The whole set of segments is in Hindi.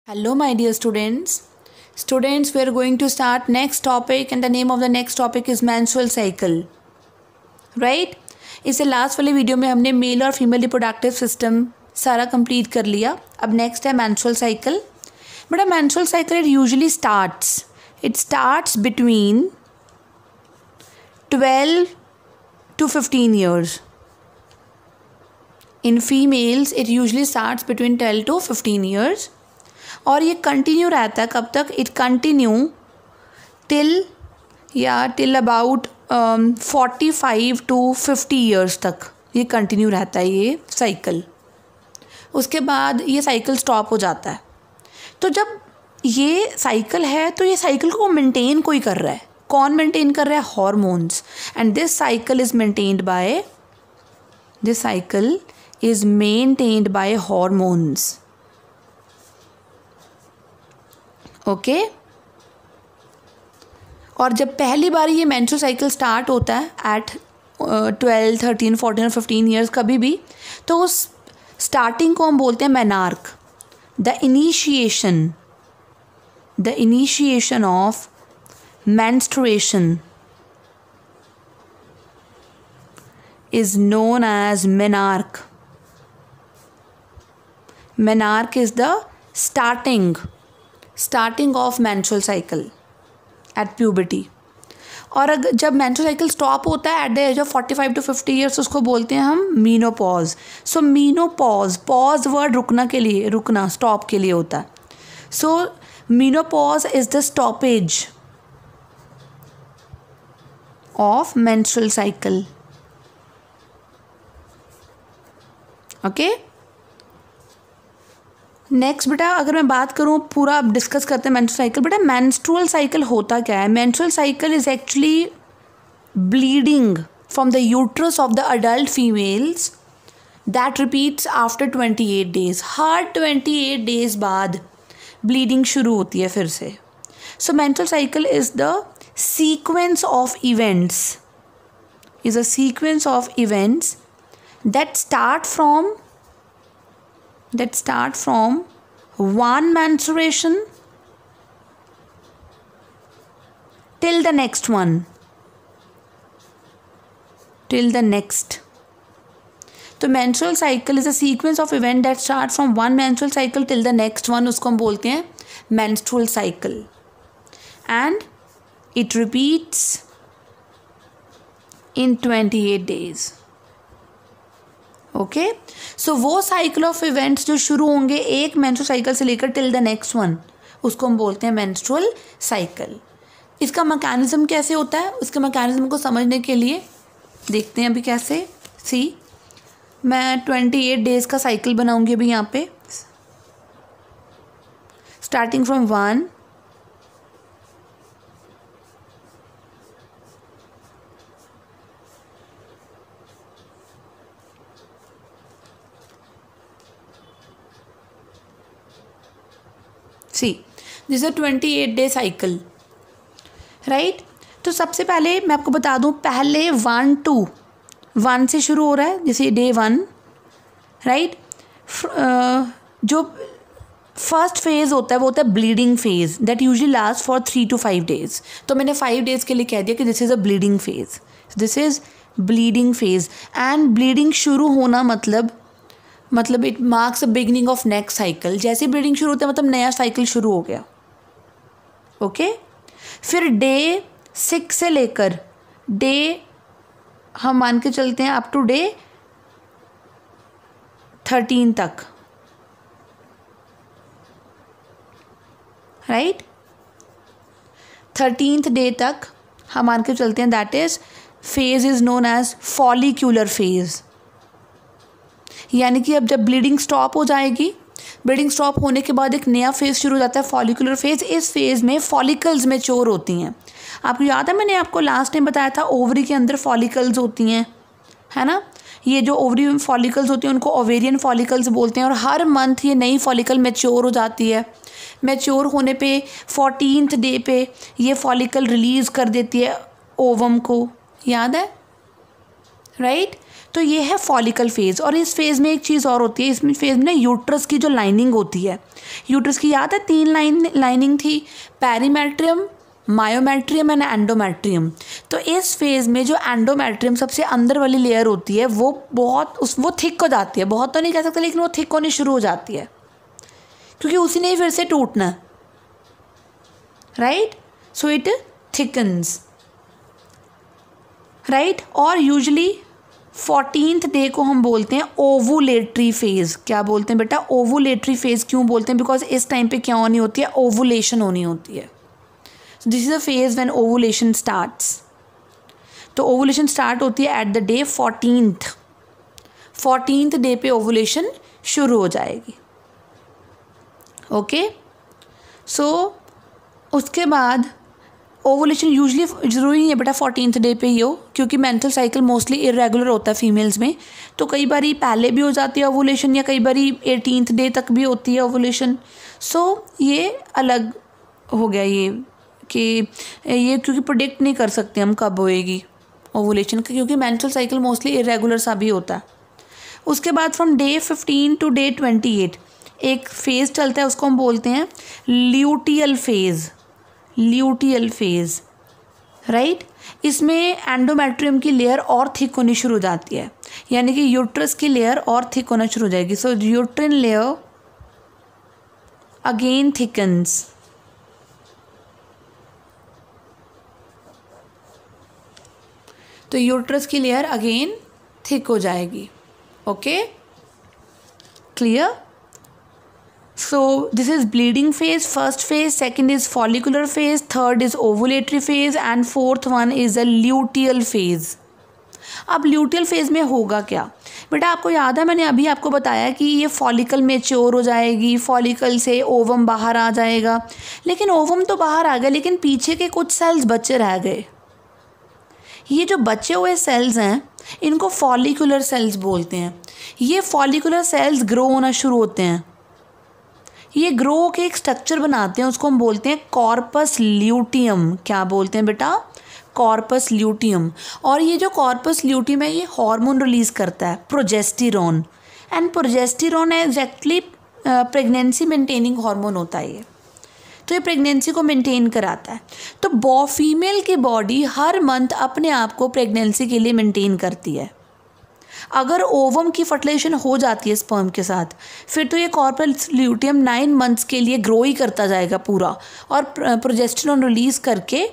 Hello, my dear students. Students, we are going to start next topic, and the name of the next topic is menstrual cycle. Right? इससे लास्ट वाले वीडियो में हमने मेल और फीमेल रिप्रोडक्टिव सिस्टम सारा कंप्लीट कर लिया. अब नेक्स्ट है menstrual cycle. बेटा menstrual cycle it usually starts between 12 to 15 years. In females it usually starts between 12 to 15 years. और ये कंटिन्यू रहता है कब तक? It continue till about 45 to 50 years तक ये कंटिन्यू रहता है ये साइकिल. उसके बाद ये साइकिल स्टॉप हो जाता है. तो जब ये साइकिल है तो ये साइकिल को मेंटेन कोई कर रहा है. कौन मेंटेन कर रहा है? Hormones. And this cycle is maintained by hormones. Okay और जब पहली बार ये मेंस्ट्रुअल साइकिल स्टार्ट होता है एट 12, 13, 14 और 15 ईयर्स कभी भी, तो उस स्टार्टिंग को हम बोलते हैं menarche. The initiation of menstruation is known as menarche. Menarche is the starting of menstrual cycle at puberty. और अगर जब menstrual cycle stop होता है at the age of 45 to 50 years उसको बोलते हैं हम menopause. So menopause, pause word रुकना stop के लिए होता है. So menopause is the stoppage of menstrual cycle. Okay next बेटा अगर मैं बात करूँ पूरा अब डिस्कस करते हैं मेंस्ट्रुअल साइकिल. बेटा मेंस्ट्रुअल साइकिल होता क्या है? Menstrual cycle is actually bleeding from the uterus of the adult females that repeats after 28 days. हर 28 डेज बाद ब्लीडिंग शुरू होती है फिर से. So menstrual cycle is the sequence of events that start from one menstruation till the next. तो menstrual cycle is a sequence of event that start from one menstrual cycle till the next one. उसको हम बोलते हैं menstrual cycle and it repeats in 28 days. Okay so वो साइकिल ऑफ इवेंट्स जो शुरू होंगे एक मेंस्ट्रुअल साइकिल से लेकर टिल द नेक्स्ट वन उसको हम बोलते हैं मेंस्ट्रुअल साइकिल. इसका मैकेनिज्म कैसे होता है? उसके मैकेनिज्म को समझने के लिए देखते हैं अभी कैसे. मैं 28 डेज का साइकिल बनाऊंगी अभी यहाँ पे starting from 1 this is 28 day cycle right. तो सबसे पहले मैं आपको बता दूं पहले 1 से शुरू हो रहा है जैसे डे 1 राइट. जो फर्स्ट फेज़ होता है वो होता है bleeding phase that usually last for 3 to 5 days. तो मैंने 5 डेज़ के लिए कह दिया कि this is a bleeding phase. And bleeding शुरू होना मतलब it marks a beginning of next cycle. जैसे ब्लीडिंग शुरू होता है मतलब नया साइकिल शुरू हो गया. ओके फिर डे 6 से लेकर डे हम मान के चलते हैं अप टू डे 13 तक राइट. 13th डे तक हम मान के चलते हैं that is phase is known as follicular phase. यानी कि अब जब ब्लीडिंग स्टॉप हो जाएगी, ब्लीडिंग स्टॉप होने के बाद एक नया फेज़ शुरू हो जाता है फॉलिकुलर फेज़. इस फेज़ में फॉलिकल्स मैच्योर होती हैं. आपको याद है मैंने आपको लास्ट टाइम बताया था ओवरी के अंदर फॉलिकल्स होती हैं है ना. ये जो ओवरी में फॉलिकल्स होती हैं उनको ओवेरियन फॉलिकल्स बोलते हैं. और हर मंथ ये नई फॉलिकल मैच्योर हो जाती है. मैच्योर होने पे 14th डे पे ये फॉलिकल रिलीज़ कर देती है ओवम को. याद है राइट. तो ये है फॉलिकल फेज़। और इस फेज़ में एक चीज़ और होती है, इसमें फेज़ में यूट्रस की जो लाइनिंग होती है, यूट्रस की याद है 3 लाइनिंग थी, पेरीमेट्रियम, मायोमेट्रियम एंड एंडोमेट्रियम। तो इस फेज़ में जो एंडोमेट्रियम सबसे अंदर वाली लेयर होती है वो वो थिक हो जाती है, बहुत तो नहीं कह सकते लेकिन वो थिक होनी शुरू हो जाती है, क्योंकि उसी ने ही फिर से टूटना है, right. So it thickens, right. और यूजली 14th डे को हम बोलते हैं ओवुलेटरी फेज़। क्या बोलते हैं बेटा? Ovulatory phase. क्यों बोलते हैं? बिकॉज इस टाइम पे क्या होनी होती है? ओवुलेशन होनी होती है। This is a phase when ovulation starts. तो ओवुलेशन स्टार्ट होती है at the day 14th day पे ओवुलेशन शुरू हो जाएगी। ओके, सो उसके बाद ओवुलेशन यूजली ज़रूरी नहीं है बेटा 14th डे पे ही हो, क्योंकि मेंस्ट्रुअल साइकिल मोस्टली इरेगुलर होता है फीमेल्स में। तो कई बारी पहले भी हो जाती है ओवुलेशन, या कई बारी 18th डे तक भी होती है ओवुलेशन। सो ये अलग हो गया ये कि ये क्योंकि प्रेडिक्ट नहीं कर सकते हम कब होएगी ओवुलेशन, क्योंकि मेंस्ट्रुअल साइकिल मोस्टली इरेगुलर सा भी होता है। उसके बाद फ्रॉम डे 15 टू डे 28 एक फेज़ चलता है, उसको हम बोलते हैं luteal phase. Luteal phase, right. इसमें एंडोमेट्रियम की लेयर और थिक होनी शुरू हो जाती है, यानी कि यूट्रस की लेयर और थिक होना शुरू हो जाएगी। सो यूट्रिन लेयर अगेन थिकन्स। तो यूट्रस की लेयर अगेन थिक हो जाएगी। Okay, clear? So this is bleeding phase, first phase, second is follicular phase, third is ovulatory phase and fourth one is a luteal phase. अब ल्यूटियल फेज़ में होगा क्या बेटा? आपको याद है मैंने अभी आपको बताया कि ये फॉलिकल मैच्योर हो जाएगी, फॉलिकल से ओवम बाहर आ जाएगा, लेकिन ओवम तो बाहर आ गया, लेकिन पीछे के कुछ सेल्स बचे रह गए। ये जो बचे हुए सेल्स हैं इनको फॉलिकुलर सेल्स बोलते हैं। ये फॉलिकुलर सेल्स ग्रो होना शुरू होते हैं, ये ग्रो के एक स्ट्रक्चर बनाते हैं, उसको हम बोलते हैं कॉर्पस ल्यूटियम। क्या बोलते हैं बेटा? Corpus luteum. और ये जो कॉर्पस ल्यूटियम है ये हार्मोन रिलीज़ करता है, progesterone. And progesterone exactly pregnancy maintaining hormone होता है ये, तो ये प्रेगनेंसी को मेंटेन कराता है। तो फीमेल की बॉडी हर मंथ अपने आप को प्रेगनेंसी के लिए मेंटेन करती है। अगर ओवम की फर्टिलाइजेशन हो जाती है स्पर्म के साथ, फिर तो ये कॉर्पस ल्यूटियम 9 मंथ्स के लिए ग्रो ही करता जाएगा पूरा, और प्रोजेस्टेरॉन रिलीज़ करके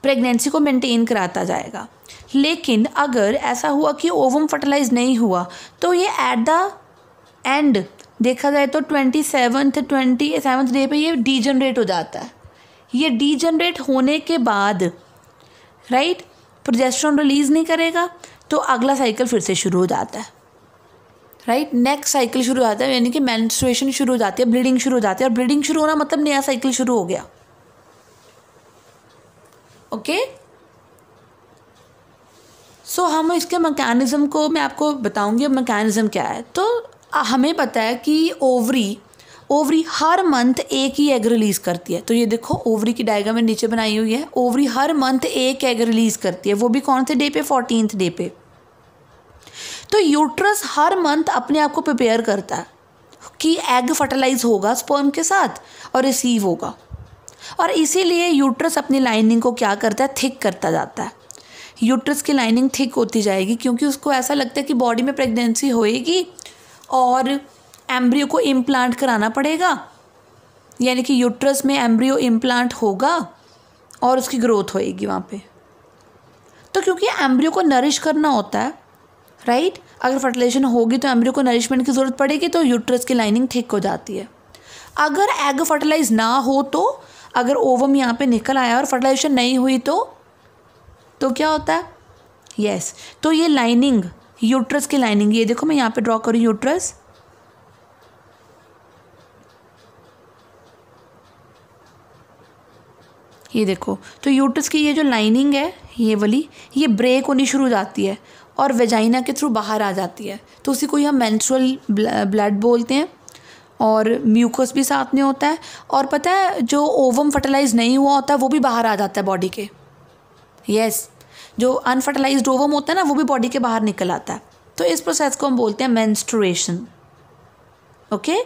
प्रेगनेंसी को मेंटेन कराता जाएगा। लेकिन अगर ऐसा हुआ कि ओवम फर्टिलाइज नहीं हुआ, तो ये एट द एंड देखा जाए तो 27th डे पे ये डीजनरेट हो जाता है। ये डीजनरेट होने के बाद, राइट, प्रोजेस्टेरॉन रिलीज़ नहीं करेगा, तो अगला साइकिल फिर से शुरू हो जाता है, राइट। नेक्स्ट साइकिल शुरू हो जाता है, यानी कि मेंस्ट्रुएशन शुरू हो जाती है, ब्लीडिंग शुरू हो जाती है। और ब्लीडिंग शुरू होना मतलब नया साइकिल शुरू हो गया। ओके, सो हम इसके मैकेनिज़्म को मैं आपको बताऊंगी अब मैकेनिज़्म क्या है। तो हमें पता है कि ओवरी हर मंथ एक ही एग रिलीज़ करती है। तो ये देखो ओवरी की डायग्राम में नीचे बनाई हुई है। ओवरी हर मंथ एक एग रिलीज़ करती है, वो भी कौन से डे पे? 14th डे पे। तो यूट्रस हर मंथ अपने आप को प्रिपेयर करता है कि एग फर्टिलाइज होगा स्पर्म के साथ और रिसीव होगा, और इसीलिए यूट्रस अपनी लाइनिंग को क्या करता है? थिक करता जाता है। यूट्रस की लाइनिंग थिक होती जाएगी, क्योंकि उसको ऐसा लगता है कि बॉडी में प्रेगनेंसी होएगी और एम्ब्रियो को इम्प्लांट कराना पड़ेगा, यानी कि यूट्रस में एम्ब्रियो इम्प्लांट होगा और उसकी ग्रोथ होएगी वहाँ पे। तो क्योंकि एम्ब्रियो को नरिश करना होता है, राइट, अगर फर्टिलाइजेशन होगी तो एम्ब्रियो को नरिशमेंट की ज़रूरत पड़ेगी, तो यूट्रस की लाइनिंग थिक हो जाती है। अगर एग फर्टिलाइज ना हो, तो अगर ओवम यहाँ पे निकल आया और फर्टिलाइजेशन नहीं हुई तो क्या होता है? यस, तो ये लाइनिंग, यूट्रस की लाइनिंग, ये देखो मैं यहाँ पे ड्रॉ करूँ यूट्रस, ये देखो। तो यूट्रस की ये जो लाइनिंग है ये वाली, ये ब्रेक होनी शुरू हो जाती है और वेजाइना के थ्रू बाहर आ जाती है, तो उसी को ही हम मेंस्ट्रुअल ब्लड बोलते हैं। और म्यूकस भी साथ में होता है, और पता है जो ओवम फर्टिलाइज नहीं हुआ होता है वो भी बाहर आ जाता है बॉडी के। यस, जो अनफर्टिलाइज्ड ओवम होता है ना वो भी बॉडी के बाहर निकल आता है। तो इस प्रोसेस को हम बोलते हैं menstruation. Okay,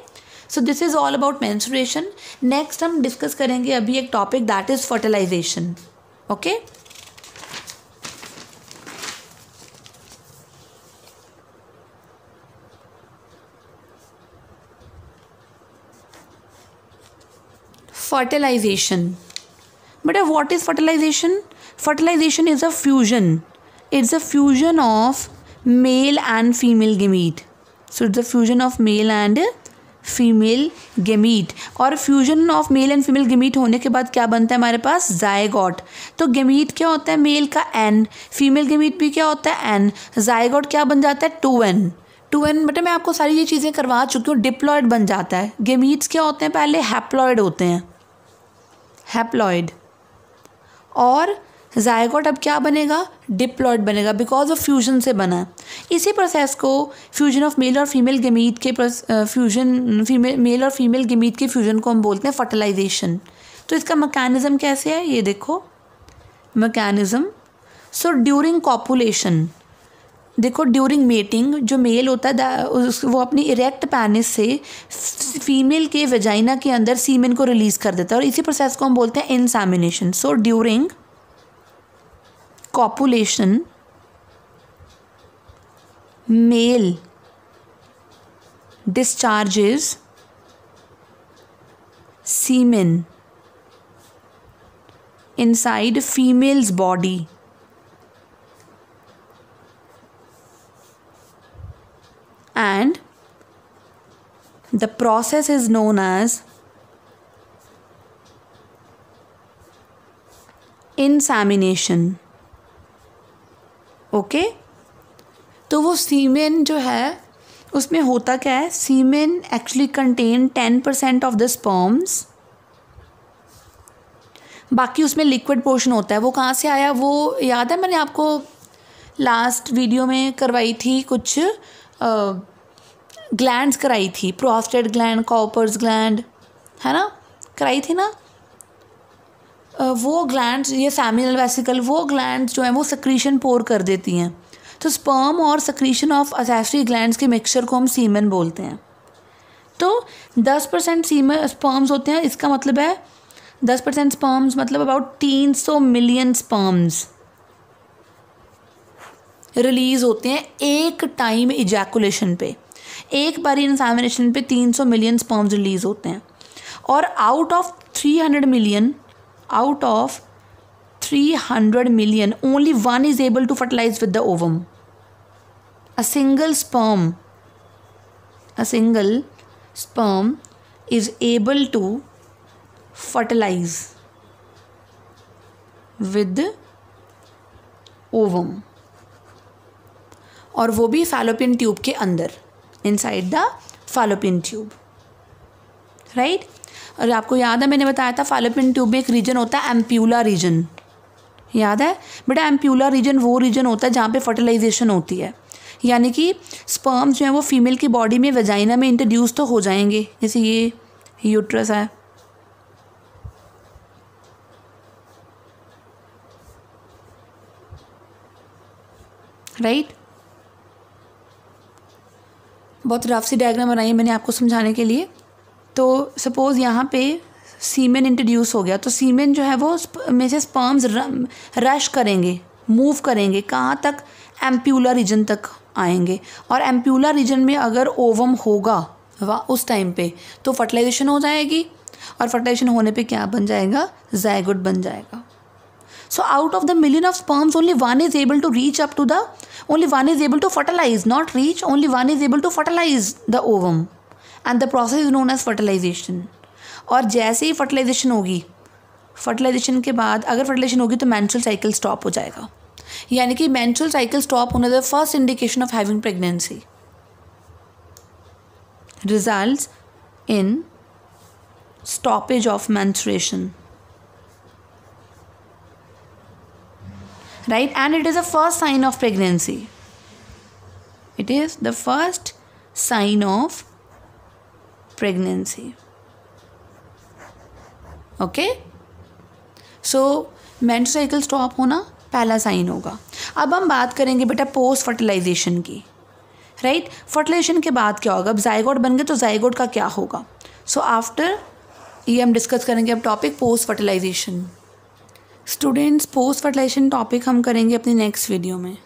so this is all about menstruation. Next हम डिस्कस करेंगे अभी एक topic that is fertilization. Okay, fertilization. But what is fertilization? Fertilization is a fusion. It's a fusion of male and female gamete. So it's a fusion of male and female gamete. और fusion of male and female gamete होने के बाद क्या बनता है हमारे पास? जायगोट। तो गेमीट क्या होता है? मेल का एन, फीमेल गेमीट भी क्या होता है? एन। जायगोट क्या बन जाता है? 2n। 2n बेटा मैं आपको सारी ये चीज़ें करवा चुकी हूँ। डिप्लॉयड बन जाता है। गेमीट्स क्या होते हैं? पहले हैप्लॉयड होते हैं, हैप्लॉयड। और जायगोट अब क्या बनेगा? डिप्लॉयड बनेगा, बिकॉज ऑफ फ्यूजन से बना है। इसी प्रोसेस को फ्यूजन ऑफ मेल और फीमेल गेमीट के मेल और फीमेल गेमीट के फ्यूजन को हम बोलते हैं फर्टिलाइजेशन। तो इसका मैकेनिज्म कैसे है ये देखो। मैकेनिज्म, सो ड्यूरिंग कॉपुलेशन, देखो ड्यूरिंग मेटिंग जो मेल होता है वो अपनी इरेक्ट पेनिस से फीमेल के वेजाइना के अंदर सीमेन को रिलीज कर देता है, और इसी प्रोसेस को हम बोलते हैं insemination. So during copulation male discharges semen inside female's body and the process is known as insemination. Okay, तो वो सीमेन जो है उसमें होता क्या है? Semen actually contain 10% of the sperms, बाकी उसमें लिक्विड पोर्शन होता है। वो कहाँ से आया वो याद है? मैंने आपको लास्ट वीडियो में करवाई थी, कुछ ग्लैंड्स कराई थी, प्रोस्टेट ग्लैंड, कॉपर्स ग्लैंड, है ना, कराई थी ना। वो ग्लैंड्स, ये सेमिनल वेसिकल, वो ग्लैंड्स जो हैं वो सक्रीशन पोर कर देती हैं। तो स्पर्म और सक्रीशन ऑफ एसेसरी ग्लैंड्स के मिक्सचर को हम सीमेन बोलते हैं। तो 10% सीमेन स्पर्म्स होते हैं, इसका मतलब है 10% स्पर्म्स मतलब अबाउट 300 मिलियन स्पर्म्स रिलीज होते हैं एक टाइम इजैकुलेशन पे। एक बारी इंसेमिनेशन पे 300 मिलियन स्पर्म्स रिलीज होते हैं। और out of 300 million only one is able to fertilize with the ovum. A single sperm is able to fertilize with ovum, और वो भी फैलोपियन ट्यूब के अंदर, inside the fallopian tube, right. और आपको याद है मैंने बताया था फैलोपियन ट्यूब में एक रीजन होता है एम्प्यूला रीजन, याद है बेटा? एम्प्यूला रीजन वो रीजन होता है जहाँ पे फर्टिलाइजेशन होती है, यानी कि स्पर्म्स जो है वो फीमेल की बॉडी में वेजाइना में इंट्रोड्यूस तो हो जाएंगे, जैसे ये यूट्रस है, राइट। बहुत रफ सी डायग्राम बनाई है मैंने आपको समझाने के लिए। तो सपोज़ यहाँ पे सीमेन इंट्रोड्यूस हो गया, तो सीमेन जो है वो में से स्पर्म्स रश करेंगे, मूव करेंगे, कहाँ तक? एम्प्यूला रीजन तक आएंगे। और एम्प्यूला रीजन में अगर ओवम होगा उस टाइम पे तो फर्टिलाइजेशन हो जाएगी, और फर्टिलाइजेशन होने पे क्या बन जाएगा? जायगोट बन जाएगा। So out of the million of sperms, only one is able to fertilize, not reach, only one is able to fertilize the ovum, and the process is known as fertilization. और जैसे ही फर्टिलाइजेशन होगी, फर्टिलाइजेशन के बाद अगर फर्टिलाइजेशन होगी तो मेंस्ट्रुअल साइकिल स्टॉप हो जाएगा, यानी कि मेंस्ट्रुअल साइकिल स्टॉप होने the first indication of having pregnancy results in stoppage of menstruation, right? And it is the first sign of pregnancy. It is the first sign of pregnancy. Okay? So menstrual cycle stop होना पहला साइन होगा। अब हम बात करेंगे बेटा पोस्ट फर्टिलाइजेशन की, राइट। फर्टिलाइजेशन के बाद क्या होगा, अब जाइगोट बन गए तो जाइगोट का क्या होगा। सो आफ्टर ये हम डिस्कस करेंगे अब topic post fertilization. Students post fertilization topic हम करेंगे अपनी नेक्स्ट वीडियो में।